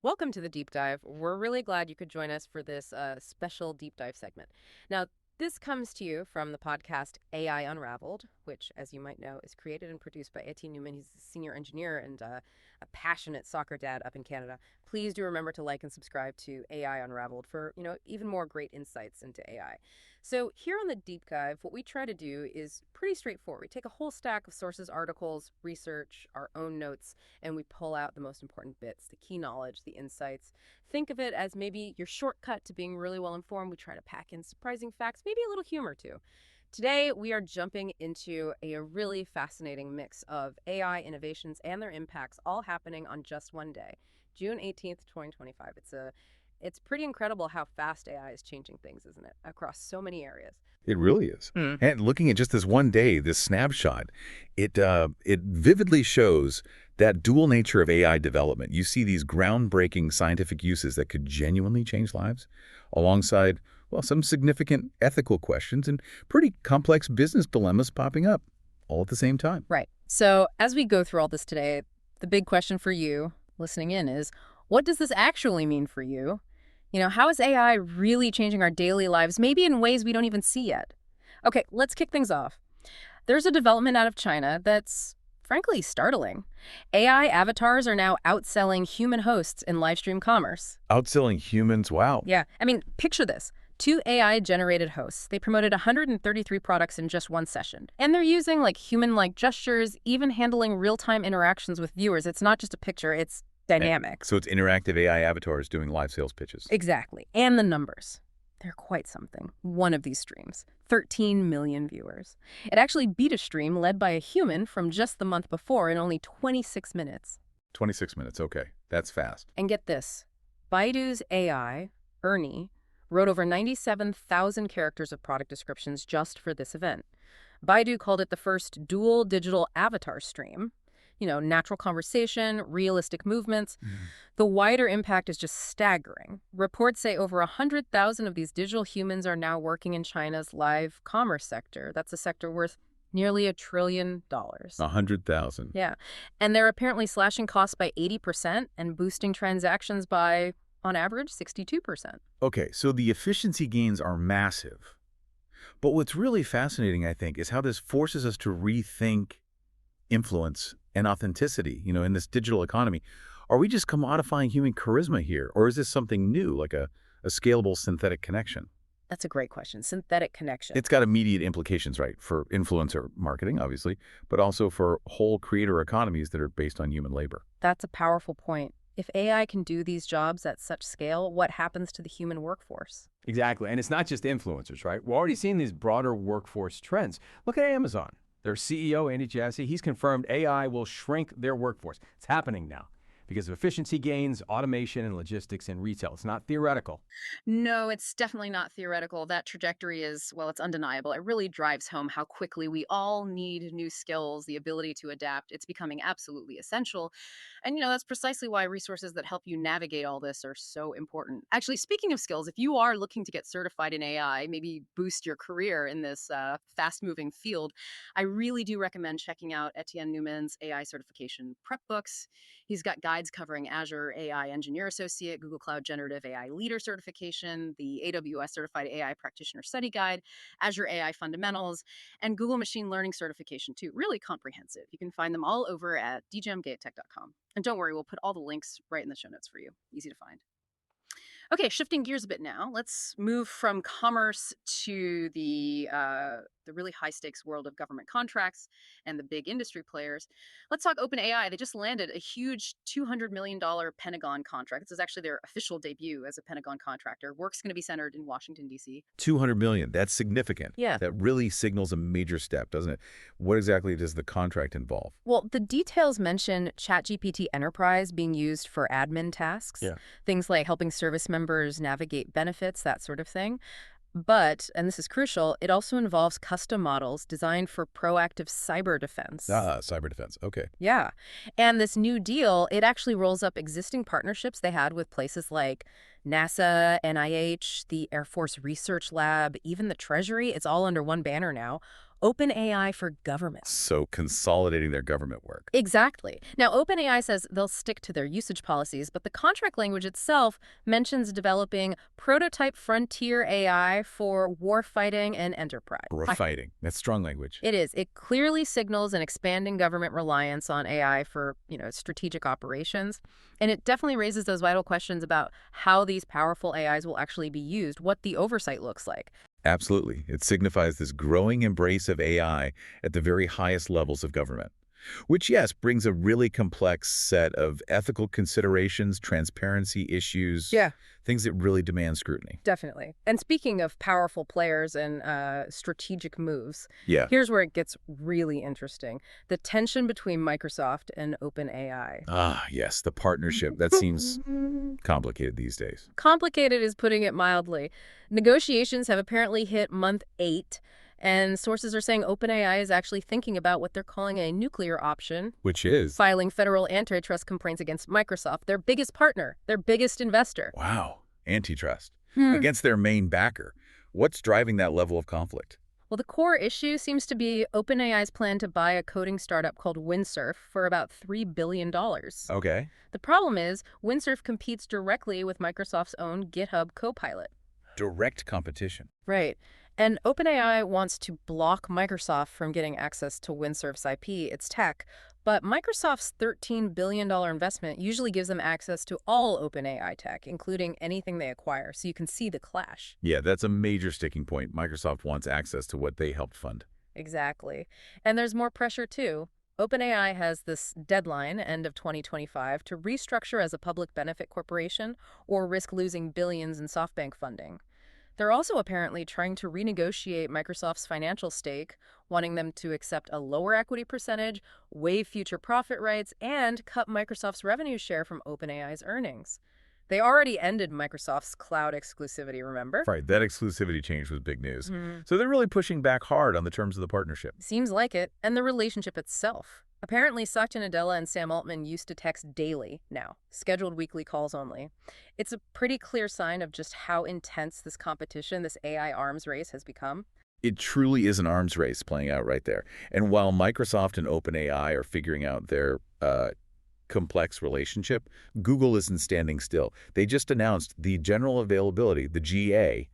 Welcome to the deep dive. We're really glad you could join us for this special deep dive segment. Now, this comes to you from the podcast AI Unraveled, which, as you might know, is created and produced by Etienne Newman. He's a senior engineer and a passionate soccer dad up in Canada. Please do remember to like and subscribe to AI Unraveled for, even more great insights into AI. So here on the deep dive, what we try to do is pretty straightforward. We take a whole stack of sources, articles, research, our own notes, and we pull out the most important bits, the key knowledge, the insights. Think of it as maybe your shortcut to being really well informed. We try to pack in surprising facts, maybe a little humor too. Today, we are jumping into a really fascinating mix of AI innovations and their impacts all happening on just one day, June 18th, 2025. It's pretty incredible how fast AI is changing things, isn't it? Across so many areas. It really is. And looking at just this one day, this snapshot, it vividly shows that dual nature of AI development. You see these groundbreaking scientific uses that could genuinely change lives, alongside, well, some significant ethical questions and pretty complex business dilemmas popping up all at the same time. Right. So as we go through all this today, the big question for you listening in is, what does this actually mean for you? How is AI really changing our daily lives, maybe in ways we don't even see yet? Okay, let's kick things off. There's a development out of China that's frankly startling. AI avatars are now outselling human hosts in live stream commerce. Outselling humans, wow. Yeah, I mean, picture this. Two AI-generated hosts. They promoted 133 products in just one session. And they're using human-like gestures, even handling real-time interactions with viewers. It's not just a picture, it's dynamic. So it's interactive AI avatars doing live sales pitches. Exactly. And the numbers. They're quite something. One of these streams, 13 million viewers. It actually beat a stream led by a human from just the month before in only 26 minutes. 26 minutes, okay. That's fast. And get this. Baidu's AI, Ernie, wrote over 97,000 characters of product descriptions just for this event. Baidu called it the first dual digital avatar stream. Natural conversation, realistic movements. The wider impact is just staggering. Reports say over 100,000 of these digital humans are now working in China's live commerce sector. That's a sector worth nearly $1 trillion. 100,000. Yeah. And they're apparently slashing costs by 80% and boosting transactions by, on average, 62%. Okay, so the efficiency gains are massive. But what's really fascinating, I think, is how this forces us to rethink influence and authenticity, in this digital economy. Are we just commodifying human charisma here, or is this something new, like a scalable synthetic connection? That's a great question. Synthetic connection. It's got immediate implications, right, for influencer marketing, obviously, but also for whole creator economies that are based on human labor. That's a powerful point. If AI can do these jobs at such scale, what happens to the human workforce? Exactly. And it's not just influencers, right? We're already seeing these broader workforce trends. Look at Amazon. Their CEO, Andy Jassy, he's confirmed AI will shrink their workforce. It's happening now because of efficiency gains, automation, and logistics in retail. It's not theoretical. No, it's definitely not theoretical. That trajectory is, well, it's undeniable. It really drives home how quickly we all need new skills, the ability to adapt. It's becoming absolutely essential. And, that's precisely why resources that help you navigate all this are so important. Actually, speaking of skills, if you are looking to get certified in AI, maybe boost your career in this fast-moving field, I really do recommend checking out Etienne Newman's AI certification prep books. He's got guides covering Azure AI Engineer Associate, Google Cloud Generative AI Leader Certification, the AWS Certified AI Practitioner Study Guide, Azure AI Fundamentals, and Google Machine Learning Certification too. Really comprehensive. You can find them all over at dgemgatech.com. And don't worry, we'll put all the links right in the show notes for you. Easy to find. Okay, shifting gears a bit now, let's move from commerce to the really high-stakes world of government contracts and the big industry players. Let's talk OpenAI. They just landed a huge $200 million Pentagon contract. This is actually their official debut as a Pentagon contractor. Work's going to be centered in Washington, D.C. 200 million, that's significant. Yeah. That really signals a major step, doesn't it? What exactly does the contract involve? Well, the details mention ChatGPT Enterprise being used for admin tasks. Yeah. Things like helping service members navigate benefits, that sort of thing. But, and this is crucial, it also involves custom models designed for proactive cyber defense. Cyber defense, okay. Yeah. And this new deal, it actually rolls up existing partnerships they had with places like NASA, NIH, the Air Force Research Lab, even the Treasury, it's all under one banner now. OpenAI for government. So consolidating their government work. Exactly. Now, OpenAI says they'll stick to their usage policies, but the contract language itself mentions developing prototype frontier AI for warfighting and enterprise. Fighting. That's strong language. It is. It clearly signals an expanding government reliance on AI for, strategic operations. And it definitely raises those vital questions about how these powerful AIs will actually be used, what the oversight looks like. Absolutely. It signifies this growing embrace of AI at the very highest levels of government, which, yes, brings a really complex set of ethical considerations, transparency issues, Yeah. things that really demand scrutiny. Definitely. And speaking of powerful players and strategic moves, Yeah. here's where it gets really interesting. The tension between Microsoft and OpenAI. Ah, yes, the partnership. That seems complicated these days. Complicated is putting it mildly. Negotiations have apparently hit month 8, and sources are saying OpenAI is actually thinking about what they're calling a nuclear option, Which is? filing federal antitrust complaints against Microsoft, their biggest partner, their biggest investor. Wow. Antitrust. Against their main backer. What's driving that level of conflict? Well, the core issue seems to be OpenAI's plan to buy a coding startup called Windsurf for about $3 billion. Okay. The problem is, Windsurf competes directly with Microsoft's own GitHub Copilot. Direct competition. Right. And OpenAI wants to block Microsoft from getting access to Windsurf's IP, its tech. But Microsoft's $13 billion investment usually gives them access to all OpenAI tech, including anything they acquire. So you can see the clash. Yeah, that's a major sticking point. Microsoft wants access to what they helped fund. Exactly. And there's more pressure, too. OpenAI has this deadline, end of 2025, to restructure as a public benefit corporation or risk losing billions in SoftBank funding. They're also apparently trying to renegotiate Microsoft's financial stake, wanting them to accept a lower equity percentage, waive future profit rights, and cut Microsoft's revenue share from OpenAI's earnings. They already ended Microsoft's cloud exclusivity, remember? Right, that exclusivity change was big news. So they're really pushing back hard on the terms of the partnership. Seems like it, and the relationship itself. Apparently, Satya Nadella and Sam Altman used to text daily now, scheduled weekly calls only. It's a pretty clear sign of just how intense this competition, this AI arms race, has become. It truly is an arms race playing out right there. And while Microsoft and OpenAI are figuring out their complex relationship, Google isn't standing still. They just announced the general availability, the GA,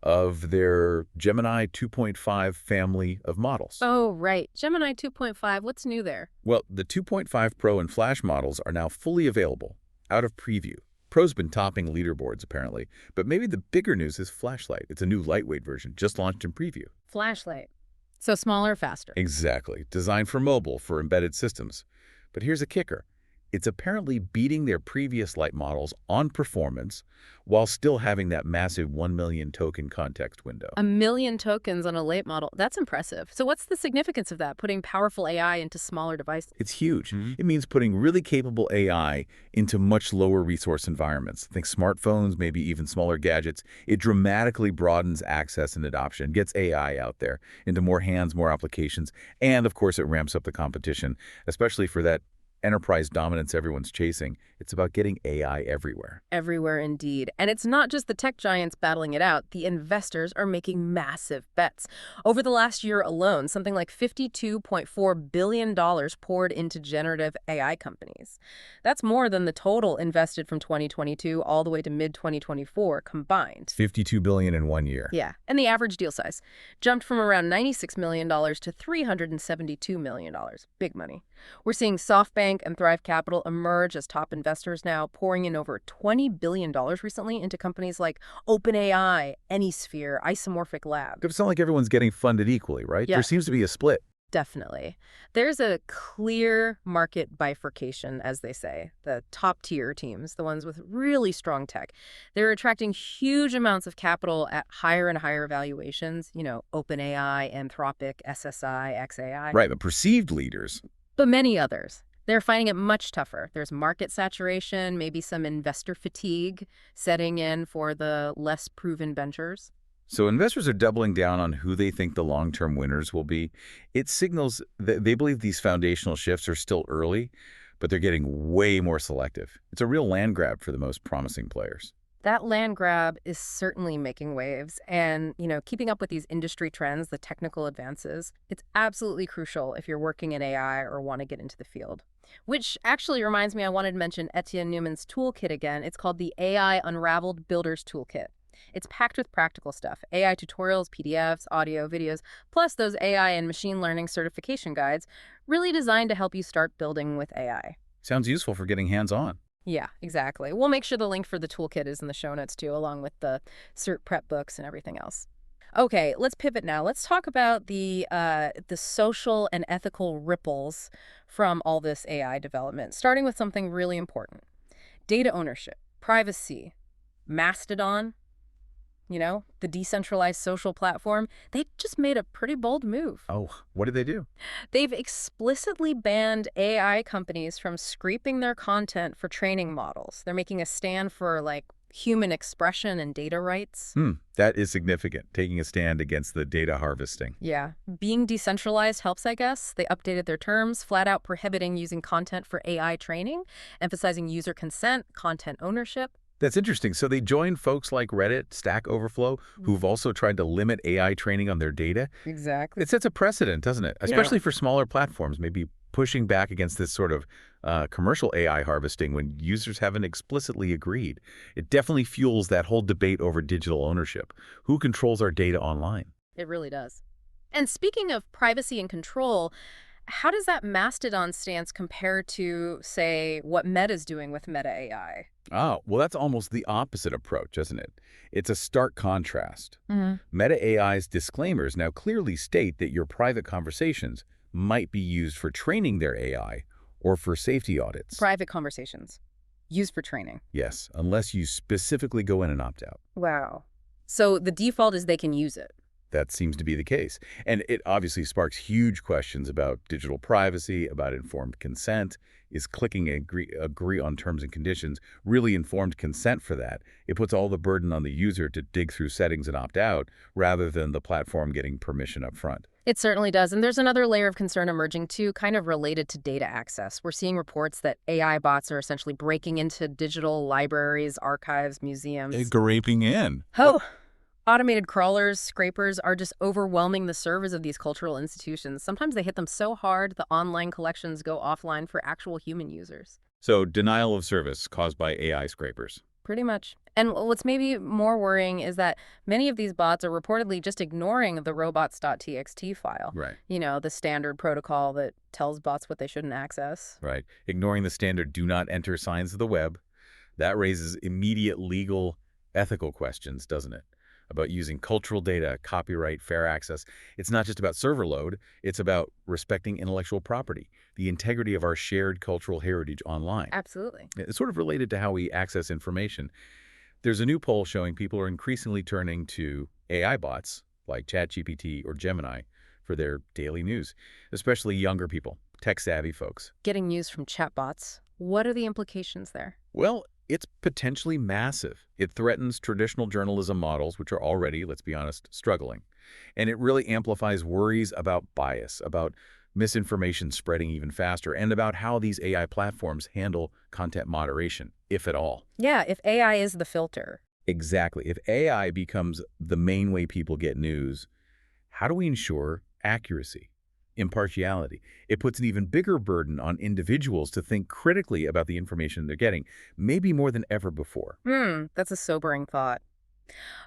of their Gemini 2.5 family of models. Oh, right. Gemini 2.5, what's new there? Well, the 2.5 Pro and Flash models are now fully available, out of preview. Pro's been topping leaderboards, apparently. But maybe the bigger news is flash-lite. It's a new lightweight version, just launched in preview. Flash-lite. So smaller, faster. Exactly. Designed for mobile, for embedded systems. But here's a kicker. It's apparently beating their previous light models on performance while still having that massive 1 million token context window. 1 million tokens on a late model. That's impressive. So what's the significance of that, putting powerful AI into smaller devices? It's huge. It means putting really capable AI into much lower resource environments. Think smartphones, maybe even smaller gadgets. It dramatically broadens access and adoption, gets AI out there into more hands, more applications, and of course it ramps up the competition, especially for that enterprise dominance everyone's chasing. It's about getting AI everywhere. Everywhere indeed. And it's not just the tech giants battling it out. The investors are making massive bets. Over the last year alone, something like $52.4 billion poured into generative AI companies. That's more than the total invested from 2022 all the way to mid-2024 combined. $52 billion in 1 year. Yeah. And the average deal size jumped from around $96 million to $372 million. Big money. We're seeing SoftBank and Thrive Capital emerge as top investors now, pouring in over $20 billion recently into companies like OpenAI, Anysphere, Isomorphic Lab. It's not like everyone's getting funded equally, right? Yeah. There seems to be a split. Definitely. There's a clear market bifurcation, as they say. The top-tier teams, the ones with really strong tech, they're attracting huge amounts of capital at higher and higher valuations. OpenAI, Anthropic, SSI, XAI. Right, but perceived leaders. But many others. They're finding it much tougher. There's market saturation, maybe some investor fatigue setting in for the less proven ventures. So investors are doubling down on who they think the long-term winners will be. It signals that they believe these foundational shifts are still early, but they're getting way more selective. It's a real land grab for the most promising players. That land grab is certainly making waves. And, keeping up with these industry trends, the technical advances, it's absolutely crucial if you're working in AI or want to get into the field. Which actually reminds me, I wanted to mention Etienne Newman's toolkit again. It's called the AI Unraveled Builder's Toolkit. It's packed with practical stuff, AI tutorials, PDFs, audio, videos, plus those AI and machine learning certification guides, really designed to help you start building with AI. Sounds useful for getting hands-on. Yeah, exactly. We'll make sure the link for the toolkit is in the show notes too, along with the cert prep books and everything else. Okay, let's pivot now. Let's talk about the social and ethical ripples from all this AI development, starting with something really important. Data ownership, privacy, Mastodon, the decentralized social platform, they just made a pretty bold move. Oh, what did they do? They've explicitly banned AI companies from scraping their content for training models. They're making a stand for, human expression and data rights. That is significant, taking a stand against the data harvesting. Yeah. Being decentralized helps, I guess. They updated their terms, flat out prohibiting using content for AI training, emphasizing user consent, content ownership. That's interesting. So they joined folks like Reddit, Stack Overflow, who've also tried to limit AI training on their data. Exactly. It sets a precedent, doesn't it? Especially for smaller platforms, maybe pushing back against this sort of commercial AI harvesting when users haven't explicitly agreed. It definitely fuels that whole debate over digital ownership. Who controls our data online? It really does. And speaking of privacy and control, how does that Mastodon stance compare to, say, what Meta's doing with Meta AI? Oh, well, that's almost the opposite approach, isn't it? It's a stark contrast. Mm-hmm. Meta AI's disclaimers now clearly state that your private conversations might be used for training their AI or for safety audits. Private conversations. Used for training. Yes, unless you specifically go in and opt out. Wow. So the default is they can use it. That seems to be the case. And it obviously sparks huge questions about digital privacy, about informed consent. Is clicking agree on terms and conditions really informed consent for that? It puts all the burden on the user to dig through settings and opt out rather than the platform getting permission up front. It certainly does. And there's another layer of concern emerging, too, kind of related to data access. We're seeing reports that AI bots are essentially breaking into digital libraries, archives, museums. Graping in. Oh, automated crawlers, scrapers are just overwhelming the servers of these cultural institutions. Sometimes they hit them so hard, the online collections go offline for actual human users. So denial of service caused by AI scrapers. Pretty much. And what's maybe more worrying is that many of these bots are reportedly just ignoring the robots.txt file. Right. The standard protocol that tells bots what they shouldn't access. Right. Ignoring the standard do not enter signs of the web. That raises immediate legal, ethical questions, doesn't it? About using cultural data, copyright, fair access. It's not just about server load. It's about respecting intellectual property, the integrity of our shared cultural heritage online. Absolutely. It's sort of related to how we access information. There's a new poll showing people are increasingly turning to AI bots like ChatGPT or Gemini for their daily news, especially younger people, tech-savvy folks. Getting news from chatbots. What are the implications there? Well, it's potentially massive. It threatens traditional journalism models, which are already, let's be honest, struggling. And it really amplifies worries about bias, about misinformation spreading even faster, and about how these AI platforms handle content moderation, if at all. Yeah, if AI is the filter. Exactly. If AI becomes the main way people get news, how do we ensure accuracy, impartiality? It puts an even bigger burden on individuals to think critically about the information they're getting, maybe more than ever before. That's a sobering thought.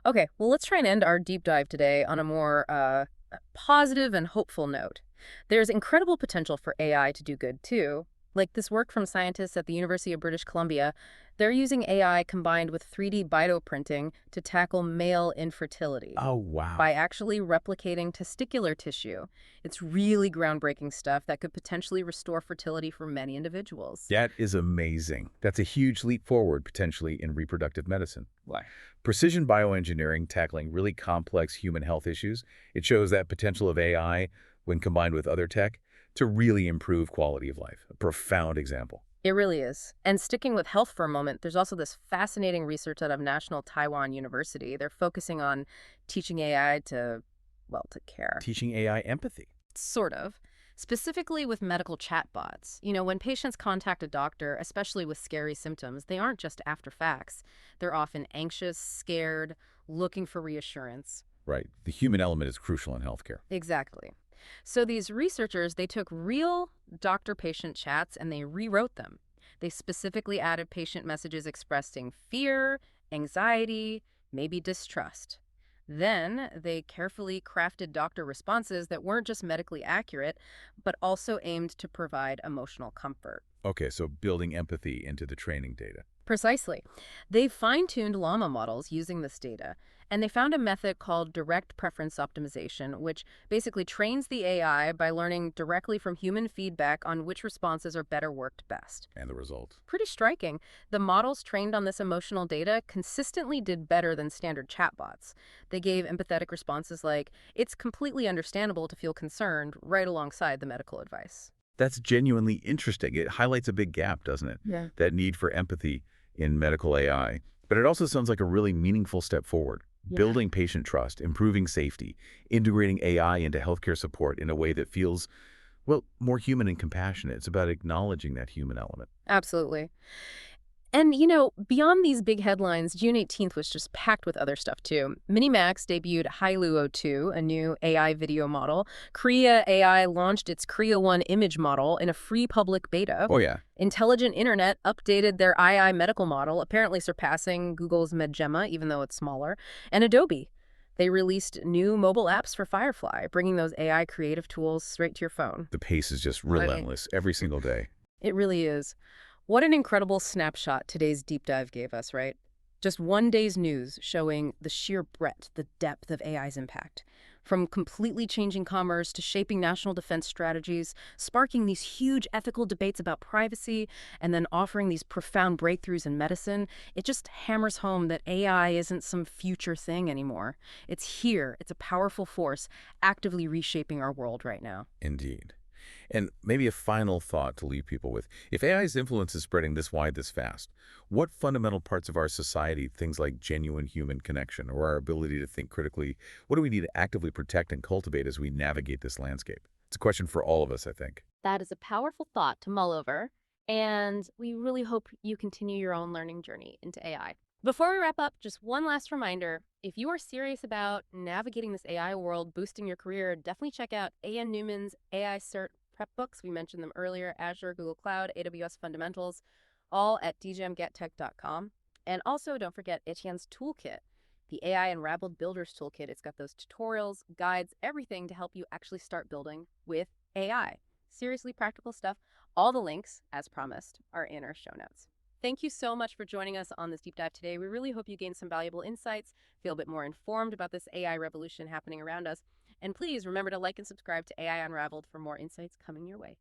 Okay, well, let's try and end our deep dive today on a more positive and hopeful note. There's incredible potential for AI to do good, too. Like this work from scientists at the University of British Columbia, they're using AI combined with 3D bioprinting to tackle male infertility. Oh, wow. By actually replicating testicular tissue. It's really groundbreaking stuff that could potentially restore fertility for many individuals. That is amazing. That's a huge leap forward, potentially, in reproductive medicine. Why? Precision bioengineering tackling really complex human health issues. It shows that potential of AI, when combined with other tech, to really improve quality of life. A profound example. It really is. And sticking with health for a moment, there's also this fascinating research out of National Taiwan University. They're focusing on teaching AI to care. Teaching AI empathy. Sort of. specifically with medical chatbots. When patients contact a doctor, especially with scary symptoms, they aren't just after facts. They're often anxious, scared, looking for reassurance. Right. The human element is crucial in healthcare. Exactly. So these researchers, they took real doctor-patient chats and they rewrote them. They specifically added patient messages expressing fear, anxiety, maybe distrust. Then they carefully crafted doctor responses that weren't just medically accurate, but also aimed to provide emotional comfort. Okay, so building empathy into the training data. Precisely. They fine-tuned llama models using this data, and they found a method called direct preference optimization, which basically trains the AI by learning directly from human feedback on which responses are better worked best. And the result. Pretty striking. The models trained on this emotional data consistently did better than standard chatbots. They gave empathetic responses like, "It's completely understandable to feel concerned," right alongside the medical advice. That's genuinely interesting. It highlights a big gap, doesn't it? Yeah. That need for empathy in medical AI. But it also sounds like a really meaningful step forward. Yeah. Building patient trust, improving safety, integrating AI into healthcare support in a way that feels, well, more human and compassionate. It's about acknowledging that human element. Absolutely. And, beyond these big headlines, June 18th was just packed with other stuff, too. Minimax debuted Hailuo 2, a new AI video model. Korea AI launched its Korea 1 image model in a free public beta. Oh, yeah. Intelligent Internet updated their II medical model, apparently surpassing Google's MedGemma, even though it's smaller. And Adobe. They released new mobile apps for Firefly, bringing those AI creative tools straight to your phone. The pace is just relentless every single day. It really is. What an incredible snapshot today's deep dive gave us, right? Just one day's news showing the sheer breadth, the depth of AI's impact. From completely changing commerce to shaping national defense strategies, sparking these huge ethical debates about privacy, and then offering these profound breakthroughs in medicine, it just hammers home that AI isn't some future thing anymore. It's here. It's a powerful force actively reshaping our world right now. Indeed. And maybe a final thought to leave people with. If AI's influence is spreading this wide, this fast, what fundamental parts of our society, things like genuine human connection or our ability to think critically, what do we need to actively protect and cultivate as we navigate this landscape? It's a question for all of us, I think. That is a powerful thought to mull over, and we really hope you continue your own learning journey into AI. Before we wrap up, just one last reminder. If you are serious about navigating this AI world, boosting your career, definitely check out A.N. Newman's AI Cert prep books. We mentioned them earlier: Azure, Google Cloud, AWS Fundamentals, all at djmgettech.com. And also, don't forget Etienne's Toolkit, the AI Unraveled Builder's Toolkit. It's got those tutorials, guides, everything to help you actually start building with AI. Seriously practical stuff. All the links, as promised, are in our show notes. Thank you so much for joining us on this deep dive today. We really hope you gained some valuable insights, feel a bit more informed about this AI revolution happening around us. And please remember to like and subscribe to AI Unraveled for more insights coming your way.